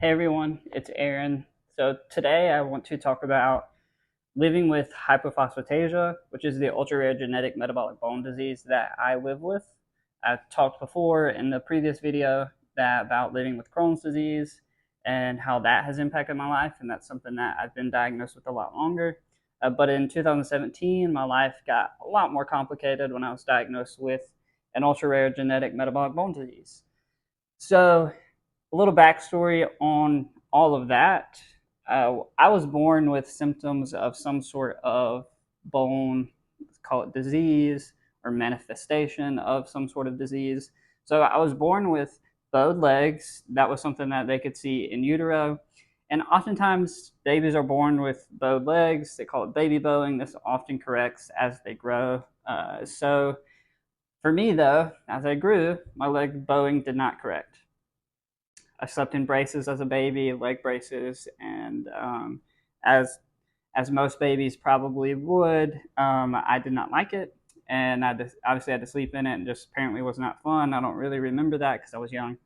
Hey everyone, it's Aaron. So today I want to talk about living with hypophosphatasia, which is the ultra rare genetic metabolic bone disease that I live with. I've talked before in the previous video about living with Crohn's disease and how that has impacted my life, and that's something that I've been diagnosed with a lot longer. But in 2017, my life got a lot more complicated when I was diagnosed with an ultra rare genetic metabolic bone disease. So a little backstory on all of that. I was born with symptoms of some sort of bone, let's call it disease or manifestation of some sort of disease. So I was born with bowed legs. That was something that they could see in utero. And oftentimes, babies are born with bowed legs. They call it baby bowing. This often corrects as they grow. So for me, though, as I grew, my leg bowing did not correct. I slept in braces as a baby, leg braces, and as as most babies probably would, I did not like it, and obviously had to sleep in it, and just apparently was not fun. I don't really remember that because I was young.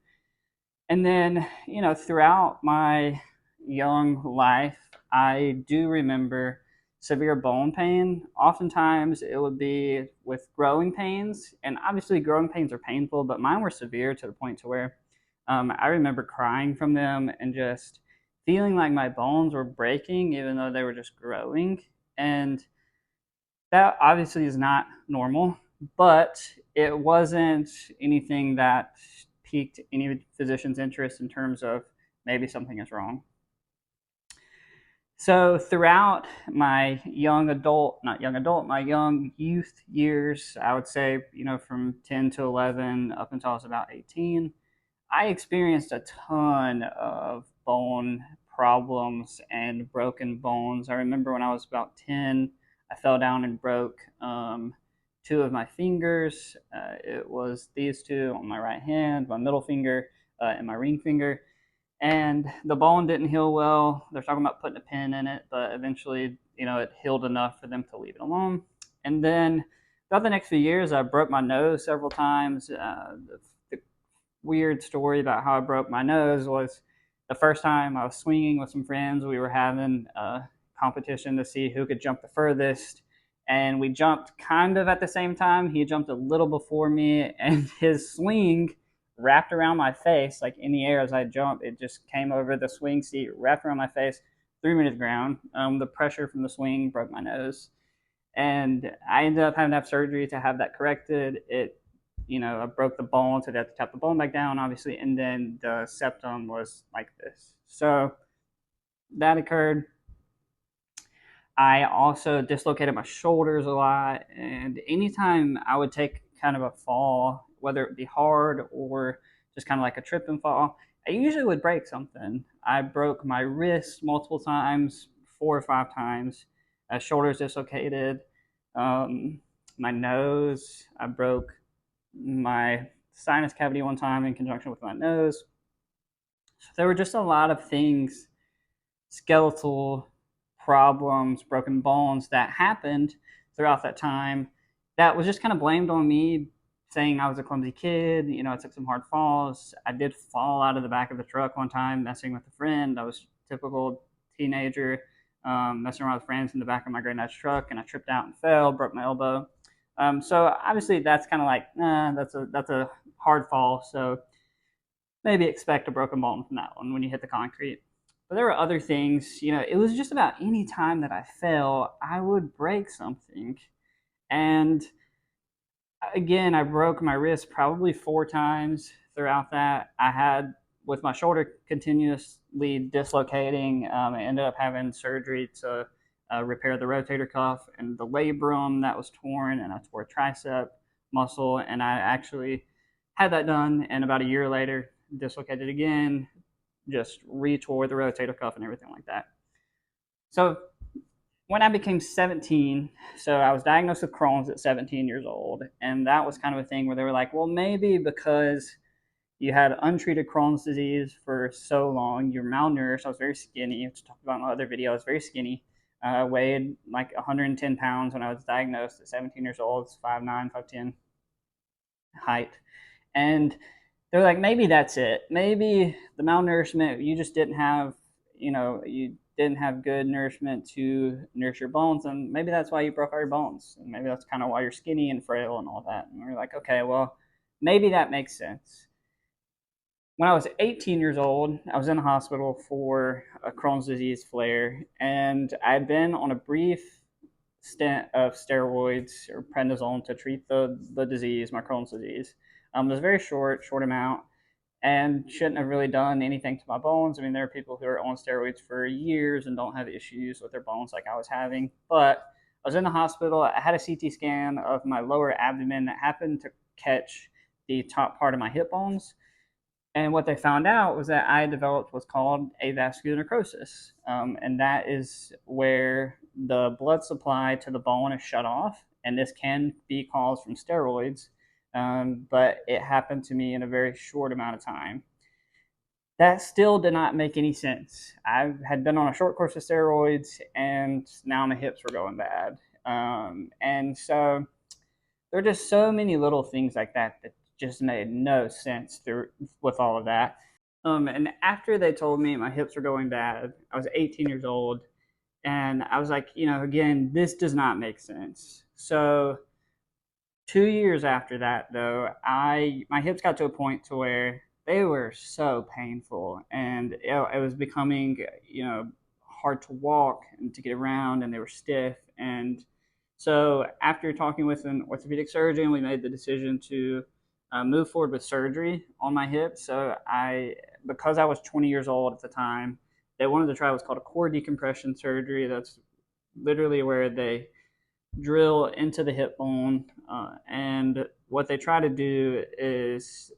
And then, throughout my young life, I do remember severe bone pain. Oftentimes, it would be with growing pains, and obviously, growing pains are painful, but mine were severe to the point to where I remember crying from them and just feeling like my bones were breaking, even though they were just growing. And that obviously is not normal, but it wasn't anything that piqued any physician's interest in terms of maybe something is wrong. So throughout my my young youth years, I would say, from 10 to 11 up until I was about 18, I experienced a ton of bone problems and broken bones. I remember when I was about 10, I fell down and broke two of my fingers. It was these two on my right hand, my middle finger, and my ring finger. And the bone didn't heal well. They're talking about putting a pin in it, but eventually, it healed enough for them to leave it alone. And then throughout the next few years, I broke my nose several times. The weird story about how I broke my nose was the first time I was swinging with some friends. We were having a competition to see who could jump the furthest. And we jumped kind of at the same time. He jumped a little before me, and his swing wrapped around my face, like in the air as I jumped. It just came over the swing seat, wrapped around my face, threw me to the ground. The pressure from the swing broke my nose. And I ended up having to have surgery to have that corrected. I broke the bone, so they had to tap the bone back down, obviously, and then the septum was like this. So that occurred. I also dislocated my shoulders a lot, and anytime I would take kind of a fall, whether it be hard or just kind of like a trip and fall, I usually would break something. I broke my wrist multiple times, 4 or 5 times. Shoulders dislocated. My nose, I broke my sinus cavity one time in conjunction with my nose. So there were just a lot of things, skeletal problems, broken bones that happened throughout that time that was just kind of blamed on me, saying I was a clumsy kid. I took some hard falls. I did fall out of the back of the truck one time messing with a friend. I was a typical teenager, messing around with friends in the back of my granddad's truck, and I tripped out and fell, broke my elbow. So obviously that's kind of like, that's a hard fall. So maybe expect a broken bone from that one when you hit the concrete. But there were other things, it was just about any time that I fell, I would break something. And again, I broke my wrist probably 4 times throughout that. I had, with my shoulder continuously dislocating, I ended up having surgery to repair the rotator cuff and the labrum that was torn, and I tore a tricep muscle, and I actually had that done, and about a year later, dislocated again, just retore the rotator cuff and everything like that. So when I became 17, so I was diagnosed with Crohn's at 17 years old, and that was kind of a thing where they were like, well, maybe because you had untreated Crohn's disease for so long, you're malnourished. I was very skinny. I've talked about in my other video. I was very skinny. Weighed like 110 pounds when I was diagnosed at 17 years old. It's 5'9", 5'10" height. And they're like, maybe that's it. Maybe the malnourishment, you just didn't have, you didn't have good nourishment to nurture your bones, and maybe that's why you broke all your bones, and maybe that's kind of why you're skinny and frail and all that. And we're like, okay, well, maybe that makes sense. When I was 18 years old, I was in the hospital for a Crohn's disease flare, and I had been on a brief stint of steroids or prednisone to treat the disease, my Crohn's disease. It was a very short amount, and shouldn't have really done anything to my bones. I mean, there are people who are on steroids for years and don't have issues with their bones like I was having. But I was in the hospital. I had a CT scan of my lower abdomen that happened to catch the top part of my hip bones. And what they found out was that I developed what's called avascular necrosis. And that is where the blood supply to the bone is shut off. And this can be caused from steroids, but it happened to me in a very short amount of time. That still did not make any sense. I had been on a short course of steroids, and now my hips were going bad. And so there are just so many little things like that that just made no sense through with all of that. And after they told me my hips were going bad, I was 18 years old, and I was like, again, this does not make sense. So 2 years after that, though, my hips got to a point to where they were so painful, and it was becoming, hard to walk and to get around, and they were stiff. And so after talking with an orthopedic surgeon, we made the decision to move forward with surgery on my hips. So because I was 20 years old at the time, they wanted to try what's called a core decompression surgery. That's literally where they drill into the hip bone, and what they try to do is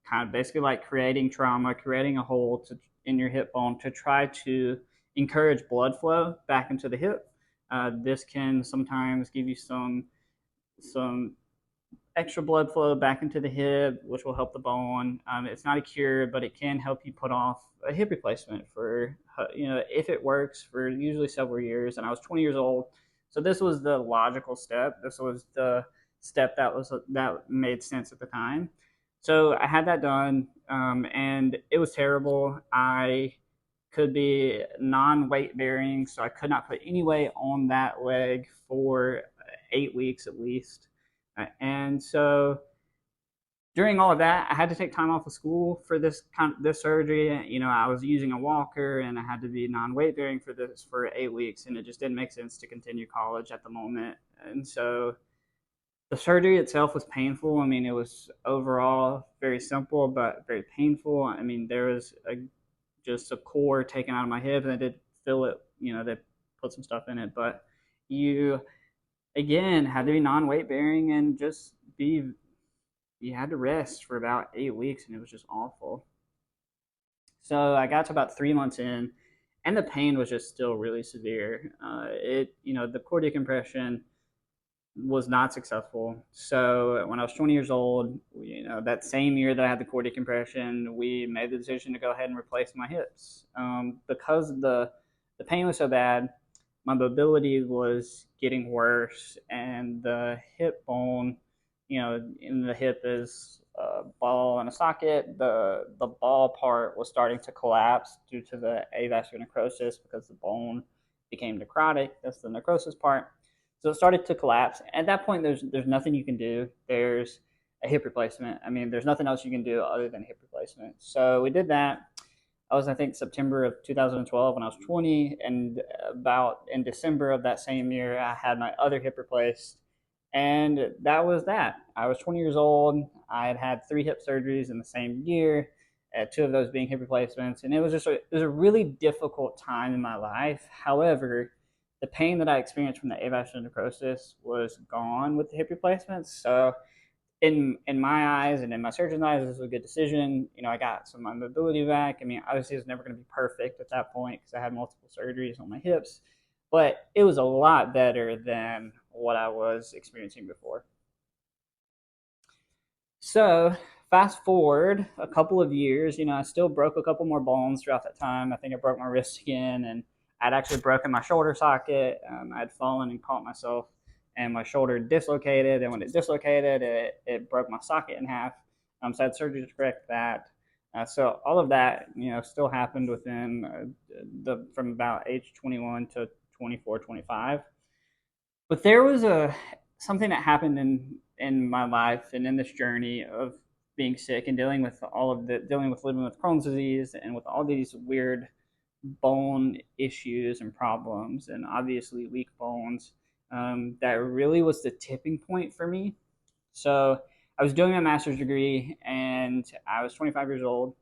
kind of basically like creating trauma, creating a hole in your hip bone to try to encourage blood flow back into the hip. This can sometimes give you some extra blood flow back into the hip, which will help the bone. It's not a cure, but it can help you put off a hip replacement for, if it works, for usually several years. And I was 20 years old, so this was the logical step. This was the step that made sense at the time. So I had that done, and it was terrible. I could be non-weight bearing, so I could not put any weight on that leg for 8 weeks at least. And so during all of that, I had to take time off of school for this surgery. I was using a walker, and I had to be non-weight bearing for this for 8 weeks, and it just didn't make sense to continue college at the moment. And so the surgery itself was painful. I mean, it was overall very simple, but very painful. I mean, there was just a core taken out of my hip, and they did fill it. They put some stuff in it, but you again had to be non-weight bearing and just you had to rest for about 8 weeks, and it was just awful. So I got to about 3 months in, and the pain was just still really severe. The core decompression was not successful. So when I was 20 years old, that same year that I had the core decompression, we made the decision to go ahead and replace my hips. Because the pain was so bad, my mobility was getting worse, and the hip bone, in the hip is a ball and a socket. The ball part was starting to collapse due to the avascular necrosis because the bone became necrotic. That's the necrosis part. So it started to collapse. At that point, there's nothing you can do. There's a hip replacement. I mean, there's nothing else you can do other than hip replacement. So we did that. I was, I think, September of 2012 when I was 20, and about in December of that same year, I had my other hip replaced, and that was that. I was 20 years old. I had had 3 hip surgeries in the same year, 2 of those being hip replacements, and it was a really difficult time in my life. However, the pain that I experienced from the avascular necrosis was gone with the hip replacements. So in my eyes and in my surgeon's eyes, this was a good decision. I got some of my mobility back. I mean, obviously it was never going to be perfect at that point because I had multiple surgeries on my hips, but it was a lot better than what I was experiencing before. So fast forward a couple of years, I still broke a couple more bones throughout that time. I think I broke my wrist again, and I'd actually broken my shoulder socket. I'd fallen and caught myself, and my shoulder dislocated. And when it dislocated, it broke my socket in half. So I had surgery to correct that. So all of that, still happened within the from about age 21 to 24, 25. But there was a something that happened in my life and in this journey of being sick and dealing with living with Crohn's disease and with all these weird bone issues and problems, and obviously weak bones. That really was the tipping point for me. So I was doing my master's degree, and I was 25 years old,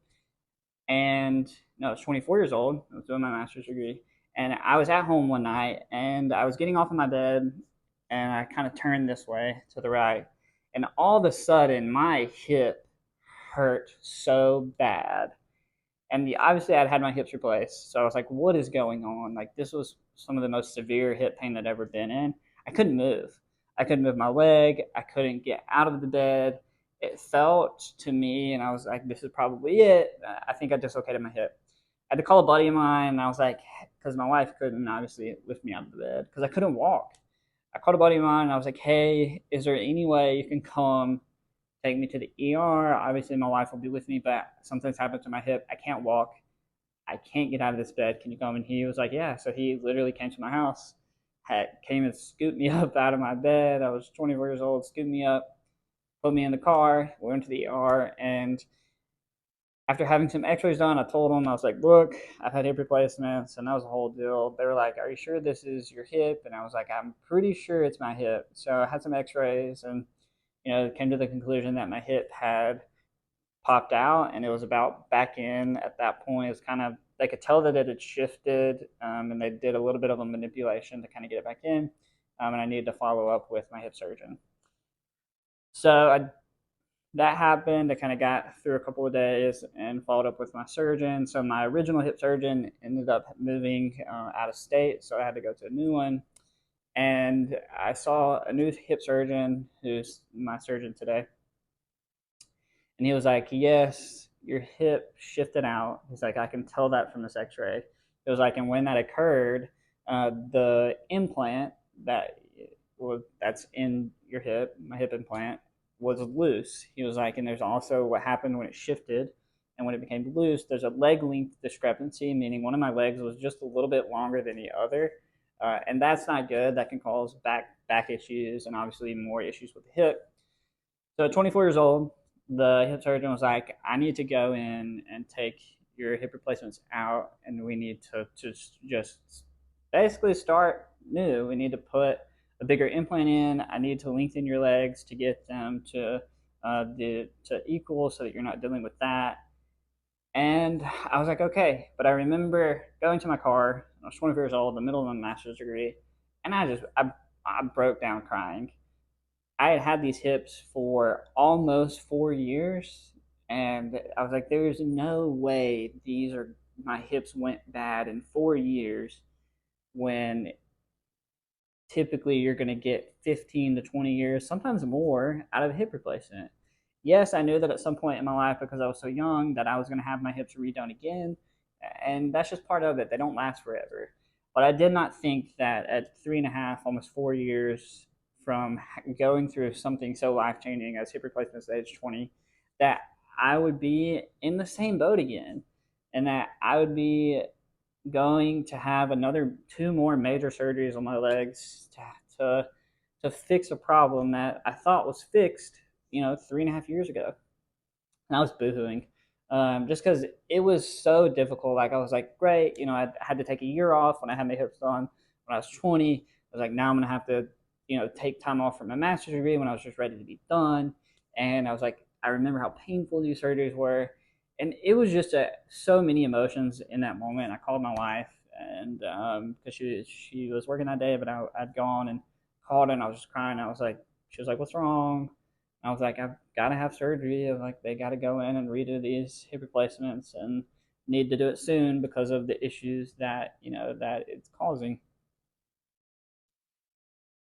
and no, I was 24 years old. I was doing my master's degree, and I was at home one night, and I was getting off of my bed, and I kind of turned this way to the right, and all of a sudden my hip hurt so bad, and obviously I'd had my hips replaced, so I was like, what is going on? Like, this was some of the most severe hip pain I'd ever been in. I couldn't move. I couldn't move my leg. I couldn't get out of the bed. It felt to me, and I was like, this is probably it. I think I dislocated my hip. I had to call a buddy of mine, and I was like, because my wife couldn't obviously lift me out of the bed because I couldn't walk. I called a buddy of mine, and I was like, hey, is there any way you can come take me to the ER? Obviously, my wife will be with me, but something's happened to my hip. I can't walk. I can't get out of this bed. Can you come? And he was like, yeah. So he literally came to my house, came and scooped me up out of my bed. I was 24 years old, scooped me up, put me in the car, went to the ER, and after having some x-rays done, I told them, I was like, look, I've had hip replacements, and that was a whole deal. They were like, are you sure this is your hip? And I was like, I'm pretty sure it's my hip. So I had some x-rays, and came to the conclusion that my hip had popped out, and it was about back in at that point. It's kind of, they could tell that it had shifted, and they did a little bit of a manipulation to kind of get it back in, and I needed to follow up with my hip surgeon. So that happened. I kind of got through a couple of days and followed up with my surgeon. So my original hip surgeon ended up moving out of state, so I had to go to a new one. And I saw a new hip surgeon who's my surgeon today. And he was like, yes, your hip shifted out. He's like, I can tell that from this x-ray. It was like, and when that occurred, the implant that's in your hip, my hip implant, was loose. He was like, and there's also what happened when it shifted and when it became loose, there's a leg length discrepancy, meaning one of my legs was just a little bit longer than the other. And that's not good. That can cause back issues and obviously more issues with the hip. So at 24 years old, the hip surgeon was like, I need to go in and take your hip replacements out, and we need to just basically start new. We need to put a bigger implant in. I need to lengthen your legs to get them to equal, so that you're not dealing with that. And I was like, okay. But I remember going to my car. I was 24 years old, in the middle of my master's degree, and I broke down crying. I had had these hips for almost 4 years, and I was like, "There's no way my hips went bad in 4 years when typically you're going to get 15 to 20 years, sometimes more, out of a hip replacement." Yes, I knew that at some point in my life, because I was so young, that I was going to have my hips redone again, and that's just part of it. They don't last forever. But I did not think that at 3.5, almost 4 years from going through something so life changing as hip replacements at age 20, that I would be in the same boat again, and that I would be going to have another two more major surgeries on my legs to fix a problem that I thought was fixed, 3.5 years ago. And I was boohooing, just because it was so difficult. Like, I was like, great, I had to take a year off when I had my hips done when I was 20. I was like, now I'm gonna have to, take time off from my master's degree when I was just ready to be done. And I was like, I remember how painful these surgeries were, and it was just so many emotions in that moment. I called my wife, and because she was working that day, but I'd gone and called her, and I was just crying. I was like, she was like, what's wrong? I was like, I've got to have surgery. I was like, they got to go in and redo these hip replacements and need to do it soon because of the issues that that it's causing.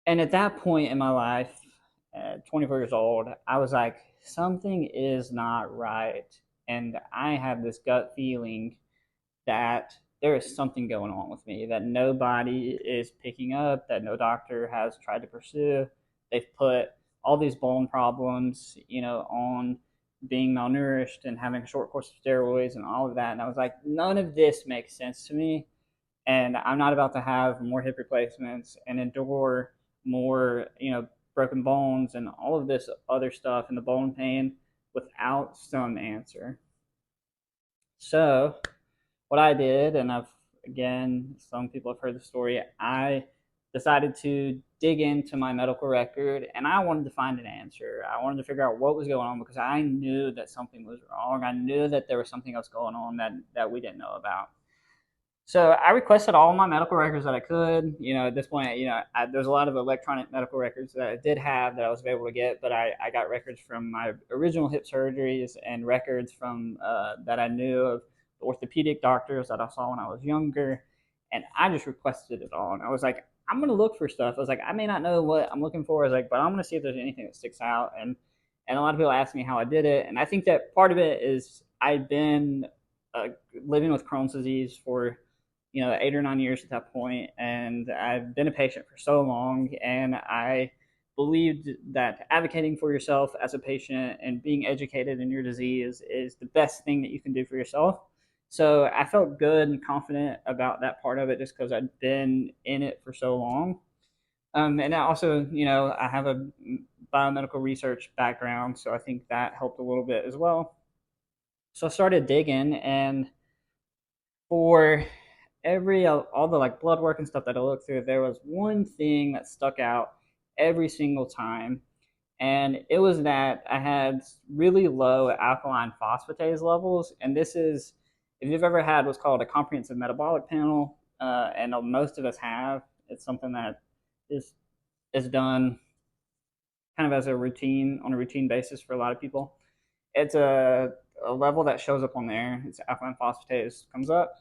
And at that point in my life, at 24 years old, I was like, something is not right, and I have this gut feeling that there is something going on with me that nobody is picking up, that no doctor has tried to pursue. They've put all these bone problems, on being malnourished and having a short course of steroids and all of that. And I was like, none of this makes sense to me. And I'm not about to have more hip replacements and endure more, broken bones and all of this other stuff and the bone pain without some answer. So what I did, and again, some people have heard the story, I decided to dig into my medical record and I wanted to find an answer. I wanted to figure out what was going on because I knew that something was wrong. I knew that there was something else going on that we didn't know about. So I requested all my medical records that I could. At this point, there's a lot of electronic medical records that I did have that I was able to get, but I got records from my original hip surgeries and records from that I knew of the orthopedic doctors that I saw when I was younger, and I just requested it all. And I was like, I'm gonna look for stuff. I was like, I may not know what I'm looking for. I was like, but I'm gonna see if there's anything that sticks out. And a lot of people ask me how I did it, and I think that part of it is I've been uh, living with Crohn's disease for 8 or 9 years at that point, and I've been a patient for so long, and I believed that advocating for yourself as a patient and being educated in your disease is the best thing that you can do for yourself. So I felt good and confident about that part of it just because I'd been in it for so long. And I also, I have a biomedical research background, so I think that helped a little bit as well. So I started digging, and for all the like blood work and stuff that I looked through, there was one thing that stuck out every single time, and it was that I had really low alkaline phosphatase levels. And this is, if you've ever had what's called a comprehensive metabolic panel, and most of us have, it's something that is is done kind of as a routine on a routine basis for a lot of people. It's a level that shows up on there. It's alkaline phosphatase comes up.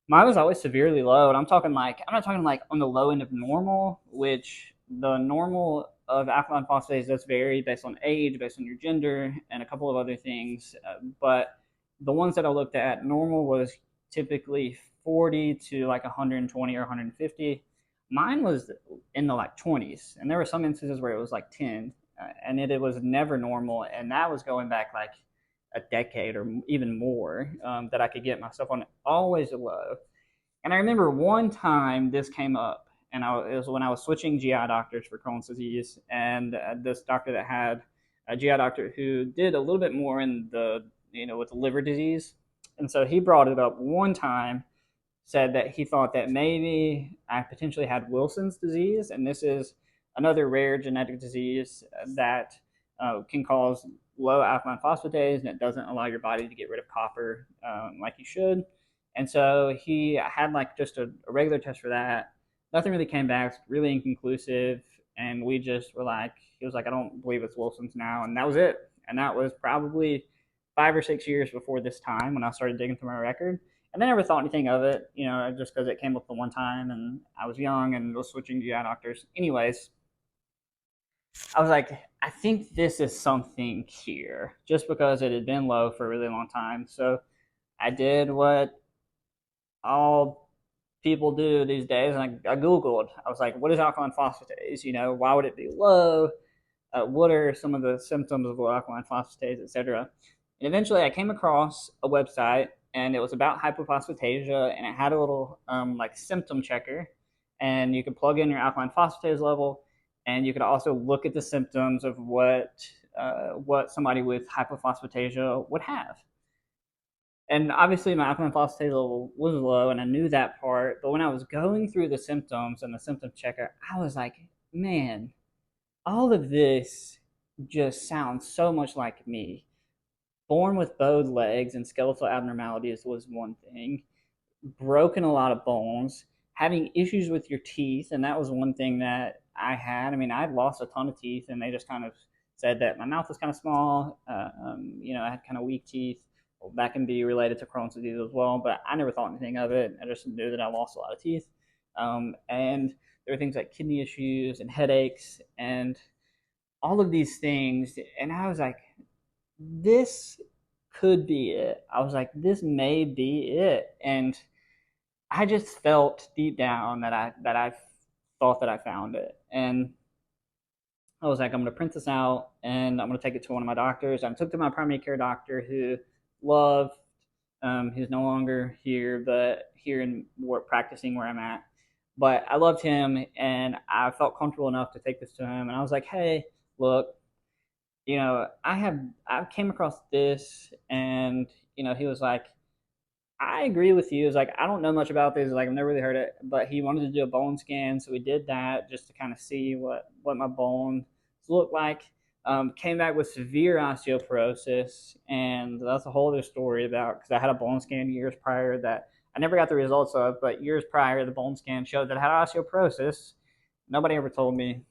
Mine was always severely low, and I'm not talking like on the low end of normal, which the normal of alkaline phosphatase does vary based on age, based on your gender, and a couple of other things. But the ones that I looked at, normal was typically 40 to like 120 or 150. Mine was in the like 20s, and there were some instances where it was like 10, and it was never normal, and that was going back like a decade or even more, that I could get myself on always low. And I remember one time this came up, and it was when I was switching GI doctors for Crohn's disease, and this doctor that had a GI doctor who did a little bit more in the with the liver disease, and so he brought it up one time, said that he thought that maybe I potentially had Wilson's disease, and this is another rare genetic disease that can cause low alkaline phosphatase, and it doesn't allow your body to get rid of copper like you should. And so he had like just a regular test for that. Nothing really came back, really inconclusive. And we just were like, he was like, I don't believe it's Wilson's now. And that was it. And that was probably 5 or 6 years before this time when I started digging through my record. And I never thought anything of it, just because it came up the one time and I was young and was switching GI doctors. Anyways, I was like, I think this is something here, just because it had been low for a really long time. So I did what all people do these days, and I Googled. I was like, what is alkaline phosphatase? Why would it be low? What are some of the symptoms of low alkaline phosphatase, etc.? And eventually I came across a website, and it was about hypophosphatasia, and it had a little like symptom checker, and you could plug in your alkaline phosphatase level, and you could also look at the symptoms of what somebody with hypophosphatasia would have. And obviously, my alkaline phosphatase level was low, and I knew that part. But when I was going through the symptoms and the symptom checker, I was like, man, all of this just sounds so much like me. Born with bowed legs and skeletal abnormalities was one thing, broken a lot of bones, having issues with your teeth, and that was one thing that I had. I mean, I'd lost a ton of teeth, and they just kind of said that my mouth was kind of small. I had kind of weak teeth. Well, that can be related to Crohn's disease as well, but I never thought anything of it. I just knew that I lost a lot of teeth, and there were things like kidney issues and headaches and all of these things. And I was like, this could be it. I was like, this may be it. And I just felt deep down that I thought that I found it. And I was like, I'm going to print this out and I'm going to take it to one of my doctors. I took it to my primary care doctor who loved, who's no longer here, but here in practicing where I'm at. But I loved him and I felt comfortable enough to take this to him. And I was like, hey, look, I came across this, and he was like, I agree with you. It's like I don't know much about this. Like I've never really heard it, but he wanted to do a bone scan, so we did that just to kind of see what my bones look like. Came back with severe osteoporosis, and that's a whole other story about because I had a bone scan years prior that I never got the results of, but years prior the bone scan showed that I had osteoporosis. Nobody ever told me.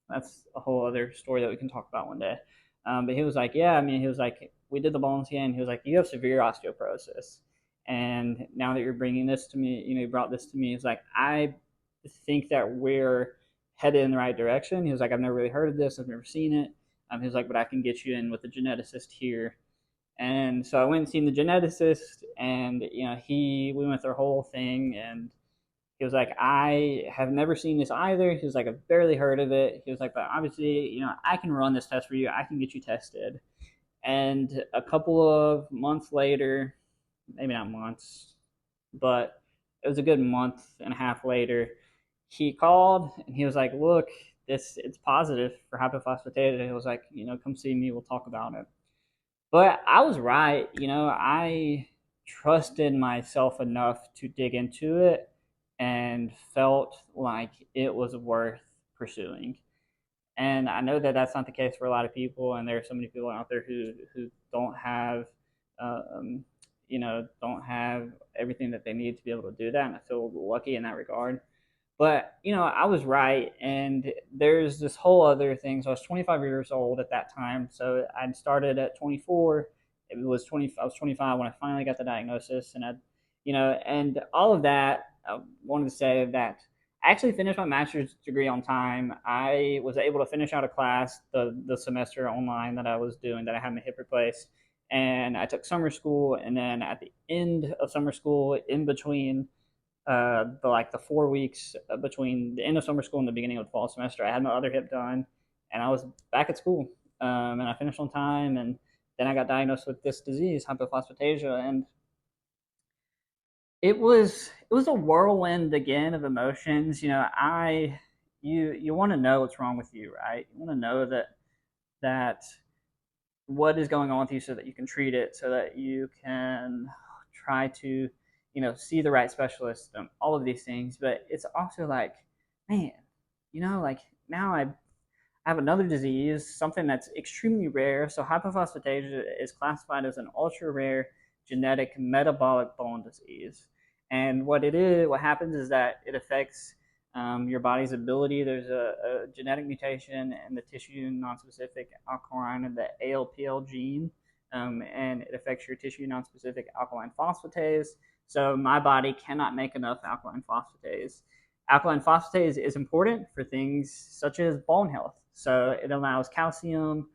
That's a whole other story that we can talk about one day. But he was like, yeah, I mean, he was like, we did the bone scan. He was like, you have severe osteoporosis. And now that you're bringing this to me, you brought this to me. He's like, I think that we're headed in the right direction. He was like, I've never really heard of this. I've never seen it. He was like, but I can get you in with a geneticist here. And so I went and seen the geneticist, and we went through the whole thing, and he was like, I have never seen this either. He was like, I've barely heard of it. He was like, but obviously, I can run this test for you. I can get you tested. And a couple of months later, maybe not months, but it was a good month and a half later, he called and he was like, look, it's positive for hypophosphatasia. He was like, come see me. We'll talk about it. But I was right. I trusted myself enough to dig into it and felt like it was worth pursuing. And I know that that's not the case for a lot of people, and there are so many people out there who don't have, don't have everything that they need to be able to do that. And I feel lucky in that regard. But I was right, and there's this whole other thing. So I was 25 years old at that time. So I started at 24. It was 20. I was 25 when I finally got the diagnosis, and and all of that. I wanted to say that I actually finished my master's degree on time. I was able to finish out a class the semester online that I was doing that I had my hip replaced, and I took summer school, and then at the end of summer school, in between the 4 weeks between the end of summer school and the beginning of the fall semester, I had my other hip done, and I was back at school, and I finished on time, and then I got diagnosed with this disease, hypophosphatasia, and it was a whirlwind again of emotions. You want to know what's wrong with you, right? You want to know that what is going on with you so that you can treat it, so that you can try to see the right specialist, all of these things. But it's also like, man, like now I have another disease, something that's extremely rare. So hypophosphatasia is classified as an ultra rare genetic metabolic bone disease. And what happens is that it affects your body's ability. There's a genetic mutation in the tissue nonspecific alkaline, the ALPL gene, and it affects your tissue nonspecific alkaline phosphatase. So my body cannot make enough alkaline phosphatase. Alkaline phosphatase is important for things such as bone health. So it allows calcium,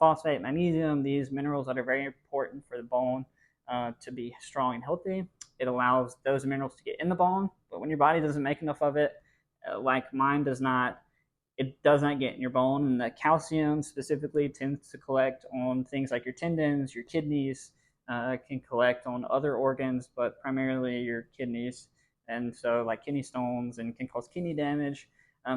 phosphate, magnesium, these minerals that are very important for the bone to be strong and healthy. It allows those minerals to get in the bone, but when your body doesn't make enough of it, like mine does not, it does not get in your bone. And the calcium specifically tends to collect on things like your tendons, your kidneys, can collect on other organs, but primarily your kidneys. And so, like kidney stones, and can cause kidney damage.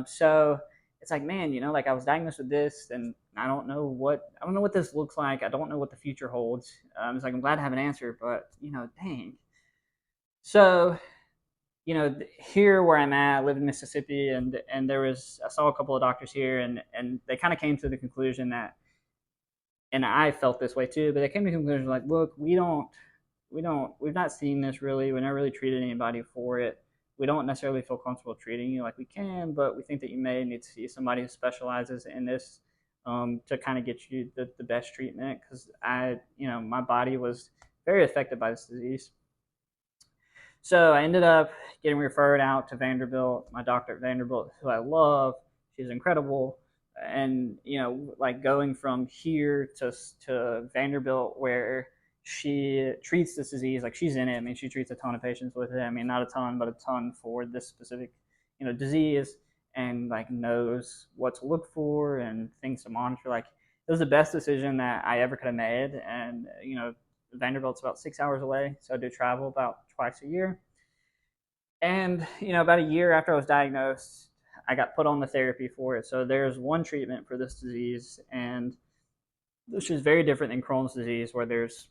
So it's like, man, like I was diagnosed with this, and I don't know what this looks like. I don't know what the future holds. It's like I'm glad to have an answer, but dang. So here where I'm at, I live in Mississippi, and I saw a couple of doctors here, and they kind of came to the conclusion that, and I felt this way too, but they came to the conclusion like, look, we've not seen this really. We never really treated anybody for it. We don't necessarily feel comfortable treating you like we can, but we think that you may need to see somebody who specializes in this to kind of get you the best treatment, because my body was very affected by this disease. So I ended up getting referred out to Vanderbilt. My doctor at Vanderbilt, who I love, she's incredible. And like going from here to Vanderbilt, where she treats this disease, like she's in it. I mean, she treats a ton of patients with it. I mean, not a ton, but a ton for this specific disease. and like knows what to look for and things to monitor. Like it was the best decision that I ever could have made. And Vanderbilt's about 6 hours away, so I do travel about twice a year. And about a year after I was diagnosed, I got put on the therapy for it. So there's one treatment for this disease, and this is very different than Crohn's disease, where there's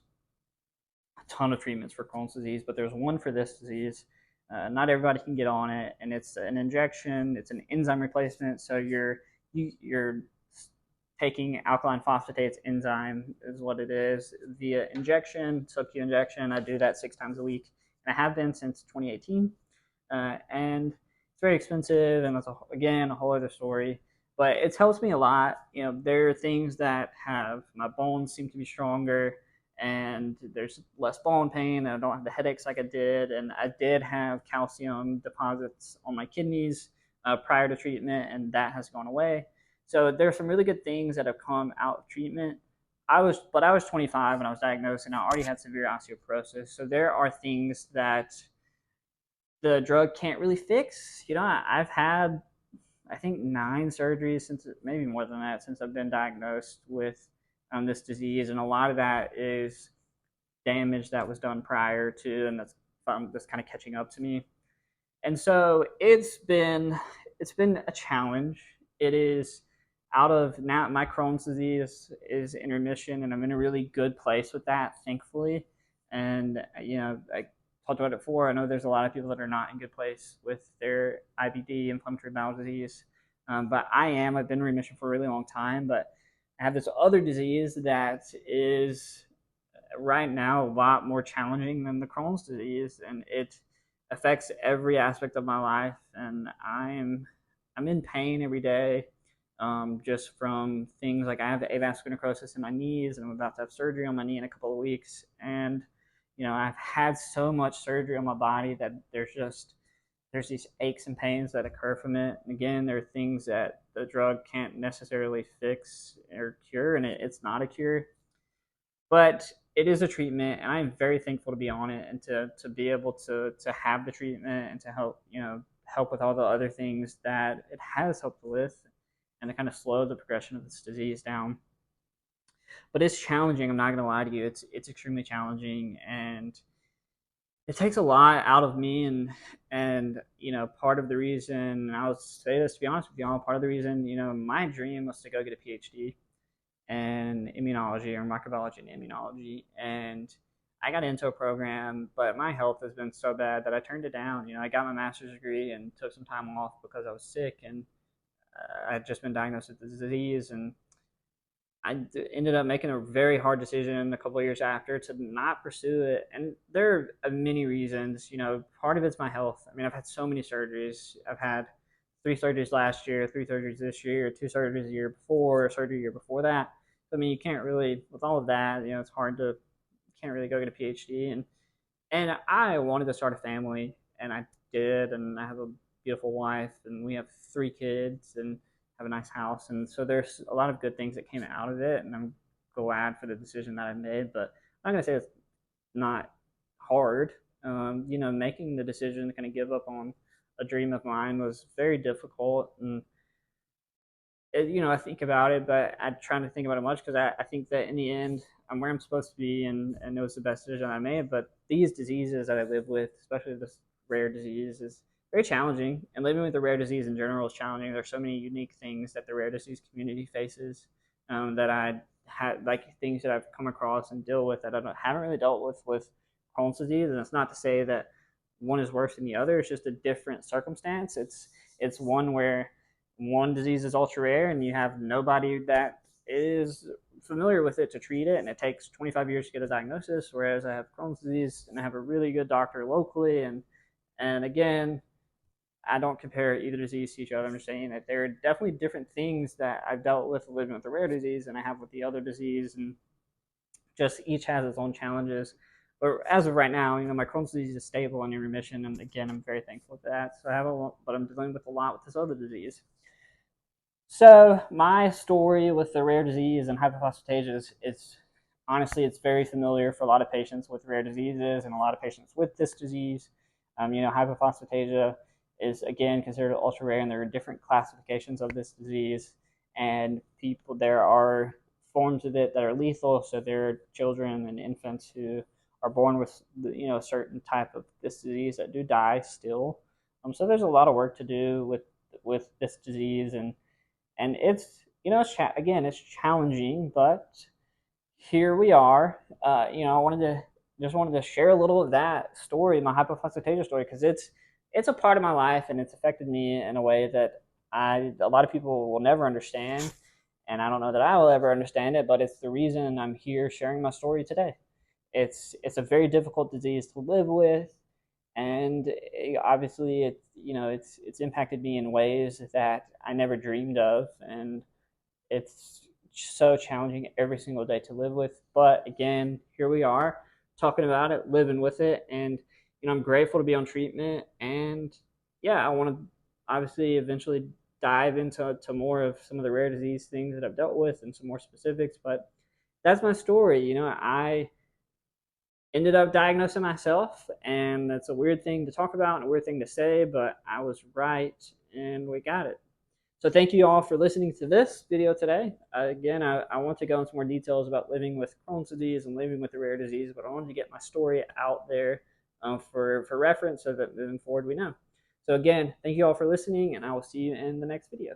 a ton of treatments for Crohn's disease, but there's one for this disease. Not everybody can get on it, and it's an injection. It's an enzyme replacement, so you're taking alkaline phosphatase enzyme is what it is via injection, sub-Q injection. I do that 6 times a week, and I have been since 2018. And it's very expensive, and that's again a whole other story. But it's helped me a lot. There are things that have my bones seem to be stronger, and there's less bone pain, and I don't have the headaches like I did. And I did have calcium deposits on my kidneys prior to treatment, and that has gone away. So there's some really good things that have come out of treatment. I was 25 when I was diagnosed, and I already had severe osteoporosis. So there are things that the drug can't really fix. I've had, I think, 9 surgeries since, maybe more than that, since I've been diagnosed with this disease, and a lot of that is damage that was done prior to, and that's kind of catching up to me. And so it's been a challenge. It is out of now. My Crohn's disease is in remission, and I'm in a really good place with that, thankfully. And I talked about it before. I know there's a lot of people that are not in a good place with their IBD, inflammatory bowel disease, but I've been in remission for a really long time. But I have this other disease that is right now a lot more challenging than the Crohn's disease, and it affects every aspect of my life. And I'm in pain every day, just from things like I have avascular necrosis in my knees, and I'm about to have surgery on my knee in a couple of weeks. And I've had so much surgery on my body that there's these aches and pains that occur from it. And again, there are things that the drug can't necessarily fix or cure, and it's not a cure, but it is a treatment, and I'm very thankful to be on it and to be able to have the treatment and to help with all the other things that it has helped with, and to kind of slow the progression of this disease down. But it's challenging. I'm not going to lie to you. It's extremely challenging, and it takes a lot out of me. And part of the reason, and I'll say this to be honest with y'all, part of the reason, my dream was to go get a PhD in immunology, or microbiology and immunology. And I got into a program, but my health has been so bad that I turned it down. I got my master's degree and took some time off because I was sick, and I had just been diagnosed with the disease. And I ended up making a very hard decision a couple of years after to not pursue it. And there are many reasons. Part of it's my health. I mean, I've had so many surgeries. I've had 3 surgeries last year, 3 surgeries this year, 2 surgeries the year before, a surgery the year before that. I mean, you can't really, with all of that, it's hard to, can't really go get a PhD. And I wanted to start a family, and I did. And I have a beautiful wife, and we have 3 kids, and have a nice house. And so there's a lot of good things that came out of it, and I'm glad for the decision that I made. But I'm not gonna say it's not hard. Making the decision to kind of give up on a dream of mine was very difficult. And I think about it, but I try not to think about it much, because I think that in the end, I'm where I'm supposed to be, and it was the best decision I made. But these diseases that I live with, especially this rare disease, is very challenging. And living with a rare disease in general is challenging. There's so many unique things that the rare disease community faces, that I had, like things that I've come across and deal with that I haven't really dealt with Crohn's disease. And it's not to say that one is worse than the other. It's just a different circumstance. It's one where one disease is ultra rare, and you have nobody that is familiar with it to treat it, and it takes 25 years to get a diagnosis. Whereas I have Crohn's disease, and I have a really good doctor locally. And again, I don't compare either disease to each other. I'm just saying that there are definitely different things that I've dealt with living with the rare disease and I have with the other disease, and just each has its own challenges. But as of right now, my Crohn's disease is stable and in remission, and again, I'm very thankful for that. So I have but I'm dealing with a lot with this other disease. So my story with the rare disease and hypophosphatasia is honestly, it's very familiar for a lot of patients with rare diseases and a lot of patients with this disease. Hypophosphatasia is again considered ultra rare, and there are different classifications of this disease. And people, there are forms of it that are lethal. So there are children and infants who are born with a certain type of this disease that do die still. So there's a lot of work to do with this disease, and it's again it's challenging, but here we are. I wanted to share a little of that story, my hypophosphatasia story, because it's a part of my life and it's affected me in a way that a lot of people will never understand, and I don't know that I will ever understand it. But it's the reason I'm here sharing my story today. It's a very difficult disease to live with, and obviously it's impacted me in ways that I never dreamed of, and it's so challenging every single day to live with. But again, here we are talking about it, living with it, and I'm grateful to be on treatment. And yeah, I want to obviously eventually dive into more of some of the rare disease things that I've dealt with and some more specifics. But that's my story. I ended up diagnosing myself, and that's a weird thing to talk about and a weird thing to say, but I was right, and we got it. So thank you all for listening to this video today. Again, I want to go into more details about living with Crohn's disease and living with a rare disease, but I wanted to get my story out there for reference so that moving forward we know. So again, thank you all for listening, and I will see you in the next video.